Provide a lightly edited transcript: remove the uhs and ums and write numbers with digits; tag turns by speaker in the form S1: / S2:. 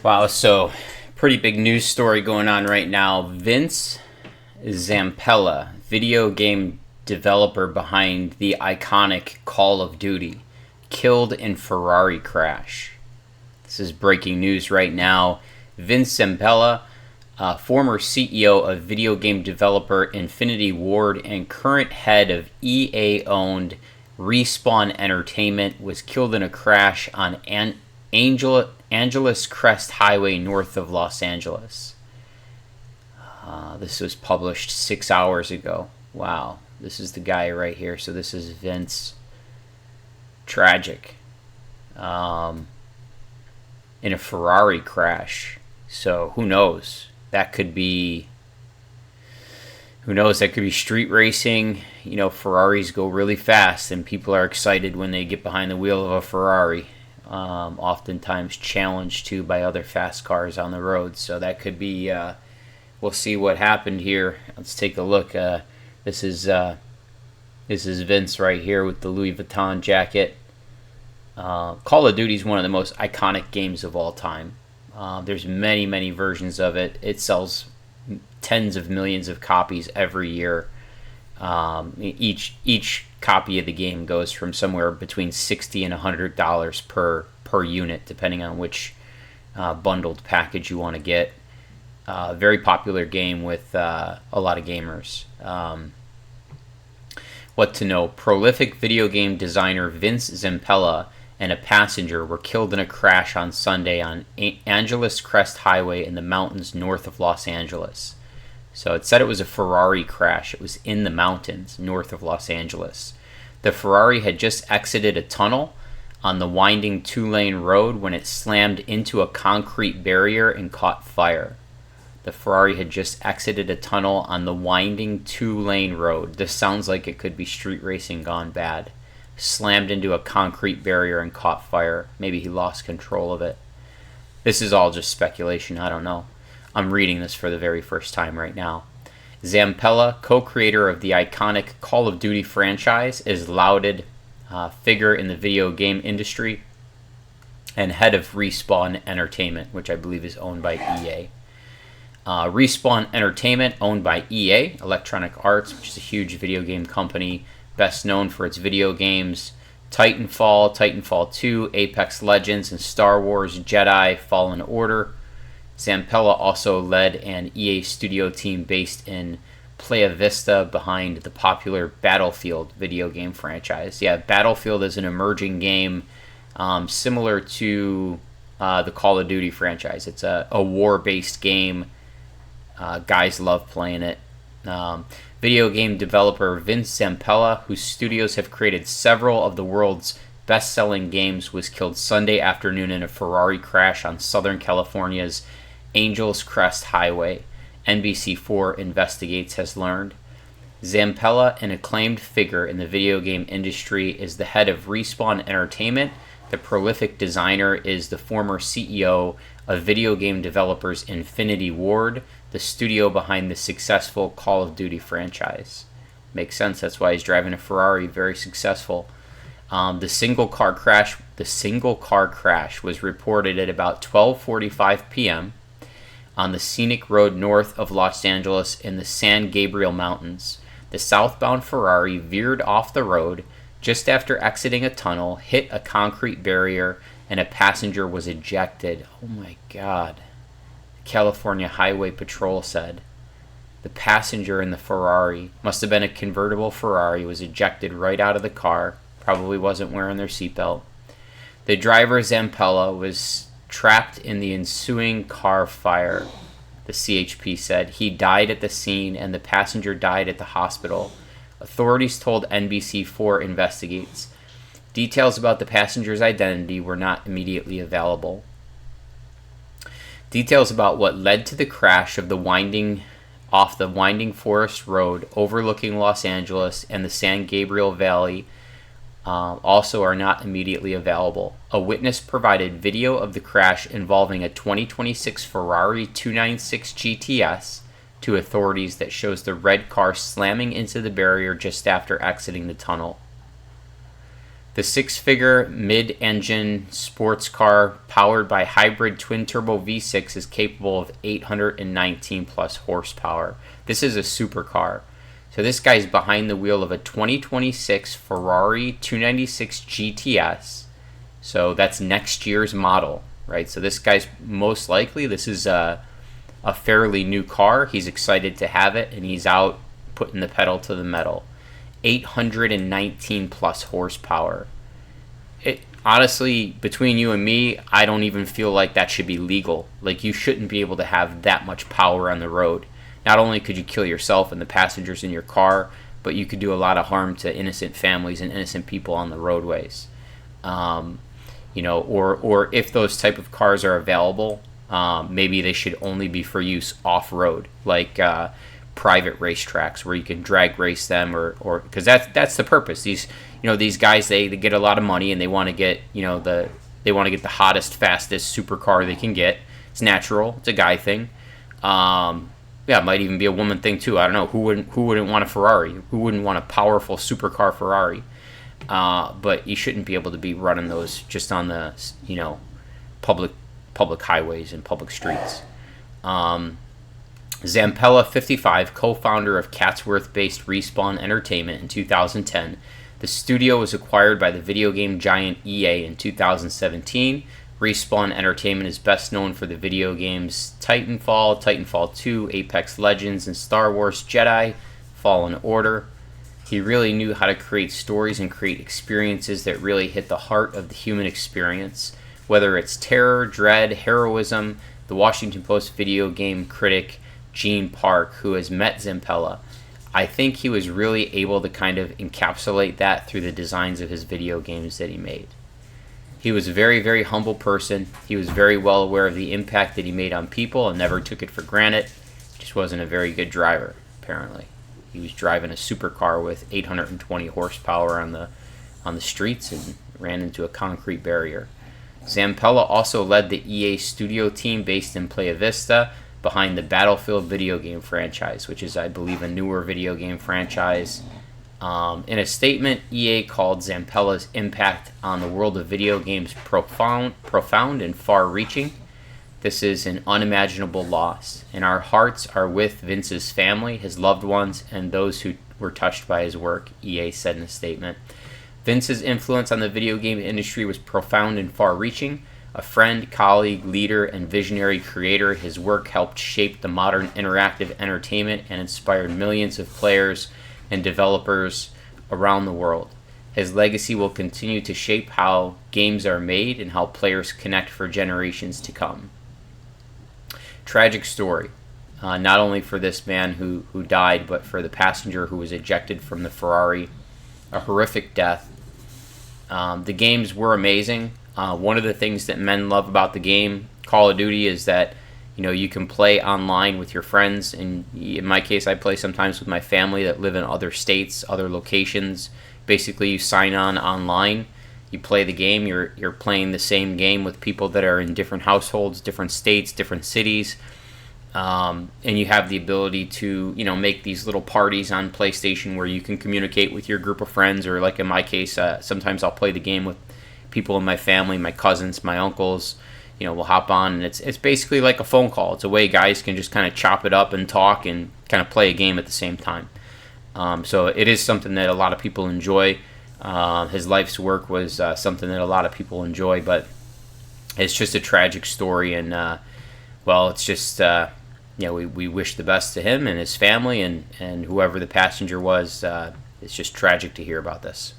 S1: Wow, so pretty big news story going on right now. Vince Zampella, video game developer behind the iconic Call of Duty, killed in Ferrari crash. This is breaking news right now. Vince Zampella, former CEO of video game developer Infinity Ward and current head of EA-owned Respawn Entertainment, was killed in a crash on Angeles Crest Highway north of Los Angeles. This was published 6 hours ago. Wow, this is the guy right here. So this is Vince. Tragic. In a Ferrari crash. So who knows? That could be. Who knows? That could be street racing. You know, Ferraris go really fast, and people are excited when they get behind the wheel of a Ferrari. Oftentimes challenged too by other fast cars on the road. So that could be. We'll see what happened here. Let's take a look. This is Vince right here with the Louis Vuitton jacket. Call of Duty is one of the most iconic games of all time. There's many versions of it. It sells tens of millions of copies every year. Each copy of the game goes from somewhere between $60 and $100 per unit, depending on which bundled package you want to get. Very popular game with a lot of gamers. What to know? Prolific video game designer Vince Zampella and a passenger were killed in a crash on Sunday on Angeles Crest Highway in the mountains north of Los Angeles. So it said it was a Ferrari crash. It was in the mountains north of Los Angeles. The Ferrari had just exited a tunnel on the winding two-lane road when it slammed into a concrete barrier and caught fire. The Ferrari had just exited a tunnel on the winding two-lane road. This sounds like it could be street racing gone bad. Slammed into a concrete barrier and caught fire. Maybe he lost control of it. This is all just speculation. I don't know. I'm reading this for the very first time right now. Zampella, co-creator of the iconic Call of Duty franchise, is lauded figure in the video game industry and head of Respawn Entertainment, which I believe is owned by EA. Respawn Entertainment, owned by EA, Electronic Arts, which is a huge video game company, best known for its video games Titanfall, Titanfall 2, Apex Legends, and Star Wars Jedi Fallen Order. Zampella also led an EA studio team based in Playa Vista behind the popular Battlefield video game franchise. Yeah, Battlefield is an emerging game similar to the Call of Duty franchise. It's a war-based game. Guys love playing it. Video game developer Vince Zampella, whose studios have created several of the world's best-selling games, was killed Sunday afternoon in a Ferrari crash on Southern California's Angeles Crest Highway, NBC4 Investigates has learned. Zampella, an acclaimed figure in the video game industry, is the head of Respawn Entertainment. The prolific designer is the former CEO of video game developers Infinity Ward, the studio behind the successful Call of Duty franchise. Makes sense. That's why he's driving a Ferrari. Very successful. The single car crash was reported at about 12:45 p.m. on the scenic road north of Los Angeles in the San Gabriel Mountains. The southbound Ferrari veered off the road just after exiting a tunnel, hit a concrete barrier, and a passenger was ejected. Oh my God. California Highway Patrol said. The passenger in the Ferrari, must have been a convertible Ferrari, was ejected right out of the car. Probably wasn't wearing their seatbelt. The driver, Zampella, was trapped in the ensuing car fire, the CHP said. He died at the scene and the passenger died at the hospital. Authorities told NBC4 Investigates. Details about the passenger's identity were not immediately available. Details about what led to the crash of the winding forest road overlooking Los Angeles and the San Gabriel Valley also are not immediately available. A witness provided video of the crash involving a 2026 Ferrari 296 GTS to authorities that shows the red car slamming into the barrier just after exiting the tunnel. The six-figure mid-engine sports car powered by hybrid twin-turbo V6 is capable of 819 plus horsepower. This is a supercar. So this guy's behind the wheel of a 2026 Ferrari 296 GTS. So that's next year's model, right? So this guy's most likely, this is a fairly new car. He's excited to have it, and he's out putting the pedal to the metal. 819 plus horsepower. Honestly, between you and me, I don't even feel like that should be legal. Like, you shouldn't be able to have that much power on the road. Not only could you kill yourself and the passengers in your car, but you could do a lot of harm to innocent families and innocent people on the roadways. Or if those type of cars are available, maybe they should only be for use off-road, like private racetracks where you can drag race them, or because that's the purpose. These guys, they get a lot of money and they want to get the hottest, fastest supercar they can get. It's natural. It's a guy thing. It might even be a woman thing too. I don't know. Who wouldn't want a Ferrari? Who wouldn't want a powerful supercar Ferrari? But you shouldn't be able to be running those just on the public highways and public streets. Zampella, 55, co-founder of Chatsworth-based Respawn Entertainment in 2010. The studio was acquired by the video game giant EA in 2017. Respawn Entertainment is best known for the video games Titanfall, Titanfall 2, Apex Legends, and Star Wars Jedi Fallen Order. He really knew how to create stories and create experiences that really hit the heart of the human experience. Whether it's terror, dread, heroism, the Washington Post video game critic Gene Park, who has met Zampella, I think he was really able to kind of encapsulate that through the designs of his video games that he made. He was a very, very humble person. He was very well aware of the impact that he made on people and never took it for granted. Just wasn't a very good driver, apparently. He was driving a supercar with 820 horsepower on the streets and ran into a concrete barrier. Zampella also led the EA studio team based in Playa Vista behind the Battlefield video game franchise, which is, I believe, a newer video game franchise. In a statement, EA called Zampella's impact on the world of video games profound and far-reaching. This is an unimaginable loss, and our hearts are with Vince's family, his loved ones, and those who were touched by his work, EA said in a statement. Vince's influence on the video game industry was profound and far-reaching. A friend, colleague, leader, and visionary creator, his work helped shape the modern interactive entertainment and inspired millions of players and developers around the world. His legacy will continue to shape how games are made and how players connect for generations to come. Tragic story, not only for this man who died, but for the passenger who was ejected from the Ferrari. A horrific death. The games were amazing. One of the things that men love about the game Call of Duty is that you can play online with your friends, and in my case I play sometimes with my family that live in other states, other locations. Basically, you sign on online, you play the game, you're playing the same game with people that are in different households, different states, different cities, and you have the ability to make these little parties on PlayStation where you can communicate with your group of friends, or like in my case, sometimes I'll play the game with people in my family, my cousins, my uncles. We'll hop on, and it's basically like a phone call. It's a way guys can just kind of chop it up and talk and kind of play a game at the same time. So it is something that a lot of people enjoy. His life's work was something that a lot of people enjoy, but it's just a tragic story, and it's just we wish the best to him and his family and whoever the passenger was. It's just tragic to hear about this.